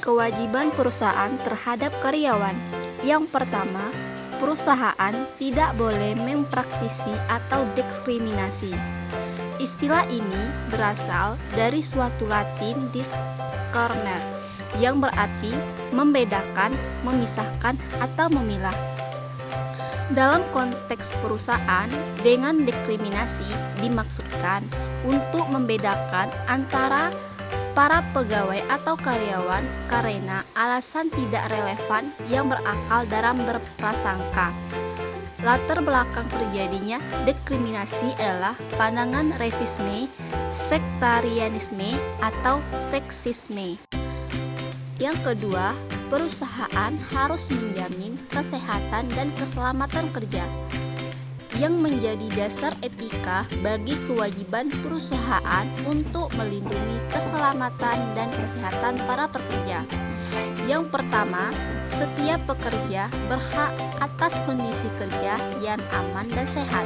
Kewajiban perusahaan terhadap karyawan. Yang pertama, perusahaan tidak boleh mempraktisi atau diskriminasi. Istilah ini berasal dari suatu Latin discernere, yang berarti membedakan, memisahkan, atau memilah. Dalam konteks perusahaan, dengan diskriminasi dimaksudkan untuk membedakan antara para pegawai atau karyawan karena alasan tidak relevan yang berakal dalam berprasangka. Latar belakang terjadinya diskriminasi adalah pandangan rasisme, sektarianisme, atau seksisme. Yang kedua, perusahaan harus menjamin kesehatan dan keselamatan kerja, yang menjadi dasar etika bagi kewajiban perusahaan untuk melindungi keselamatan dan kesehatan para pekerja. Yang pertama, setiap pekerja berhak atas kondisi kerja yang aman dan sehat.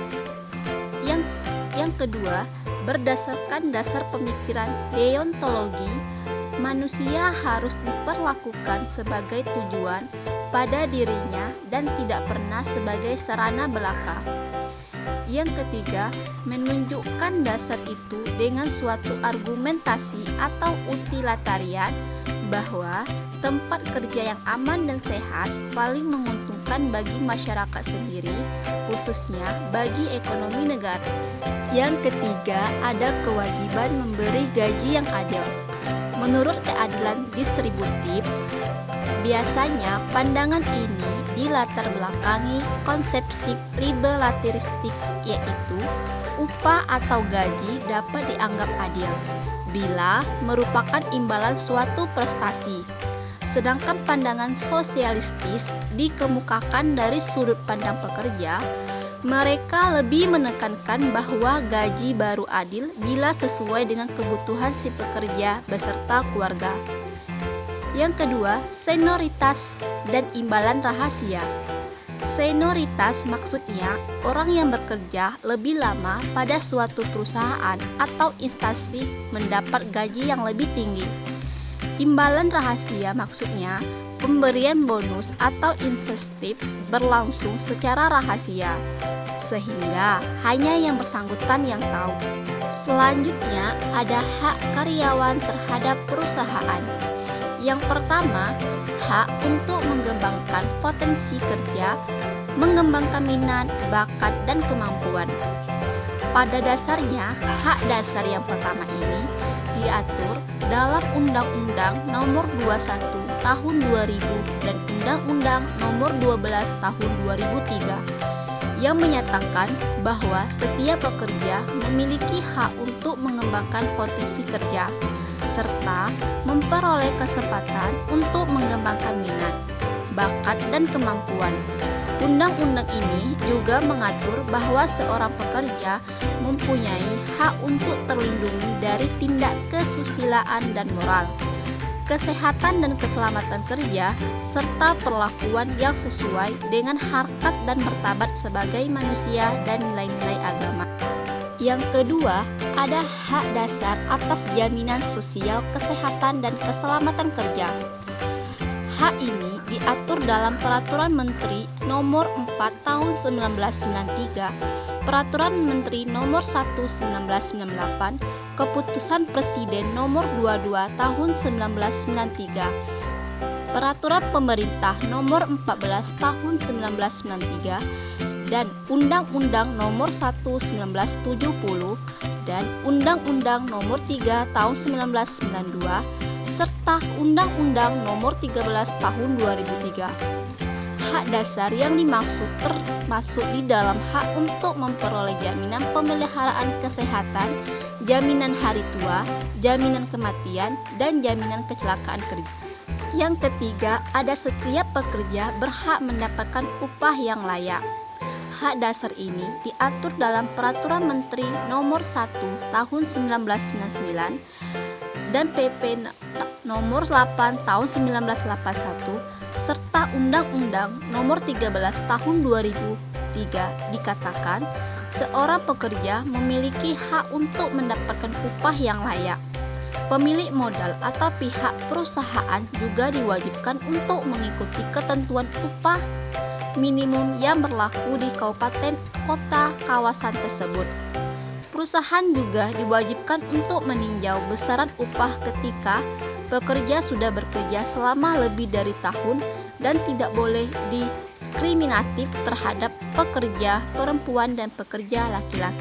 Yang kedua, berdasarkan dasar pemikiran deontologi, manusia harus diperlakukan sebagai tujuan pada dirinya dan tidak pernah sebagai sarana belaka. Yang ketiga, menunjukkan dasar itu dengan suatu argumentasi atau utilitarian bahwa tempat kerja yang aman dan sehat paling menguntungkan bagi masyarakat sendiri, khususnya bagi ekonomi negara. Yang ketiga, ada kewajiban memberi gaji yang adil. Menurut keadilan distributif, biasanya pandangan ini dilatar belakangi konsepsi liberalistik, yaitu upah atau gaji dapat dianggap adil bila merupakan imbalan suatu prestasi. Sedangkan pandangan sosialistis dikemukakan dari sudut pandang pekerja. Mereka lebih menekankan bahwa gaji baru adil bila sesuai dengan kebutuhan si pekerja beserta keluarga. Yang kedua, senioritas dan imbalan rahasia. Senioritas maksudnya orang yang bekerja lebih lama pada suatu perusahaan atau instansi mendapat gaji yang lebih tinggi. Imbalan rahasia maksudnya pemberian bonus atau insentif berlangsung secara rahasia, sehingga hanya yang bersangkutan yang tahu. Selanjutnya ada hak karyawan terhadap perusahaan. Yang pertama, hak untuk mengembangkan potensi kerja, mengembangkan minat, bakat, dan kemampuan. Pada dasarnya, hak dasar yang pertama ini diatur dalam Undang-Undang Nomor 21 Tahun 2000 dan Undang-Undang Nomor 12 Tahun 2003 yang menyatakan bahwa setiap pekerja memiliki hak untuk mengembangkan potensi kerja serta memperoleh kesempatan untuk mengembangkan minat, bakat, dan kemampuan. Undang-undang ini juga mengatur bahwa seorang pekerja mempunyai hak untuk terlindungi dari tindak kesusilaan dan moral, kesehatan dan keselamatan kerja, serta perlakuan yang sesuai dengan harkat dan martabat sebagai manusia dan nilai-nilai agama. Yang kedua, ada hak dasar atas jaminan sosial kesehatan dan keselamatan kerja. Hak ini diatur dalam Peraturan Menteri Nomor 4 Tahun 1993, Peraturan Menteri Nomor 1 1998, Keputusan Presiden Nomor 22 Tahun 1993, Peraturan Pemerintah Nomor 14 Tahun 1993, dan Undang-Undang Nomor 1 1970 dan Undang-Undang Nomor 3 Tahun 1992 serta Undang-Undang Nomor 13 Tahun 2003. Hak dasar yang dimaksud termasuk di dalam hak untuk memperoleh jaminan pemeliharaan kesehatan, jaminan hari tua, jaminan kematian, dan jaminan kecelakaan kerja. Yang ketiga, ada setiap pekerja berhak mendapatkan upah yang layak. Hak dasar ini diatur dalam Peraturan Menteri Nomor 1 Tahun 1999 dan PP Nomor 8 Tahun 1981 serta Undang-Undang Nomor 13 Tahun 2003 dikatakan seorang pekerja memiliki hak untuk mendapatkan upah yang layak. Pemilik modal atau pihak perusahaan juga diwajibkan untuk mengikuti ketentuan upah minimum yang berlaku di kabupaten, kota, kawasan tersebut. Perusahaan juga diwajibkan untuk meninjau besaran upah ketika pekerja sudah bekerja selama lebih dari tahun dan tidak boleh diskriminatif terhadap pekerja perempuan dan pekerja laki-laki.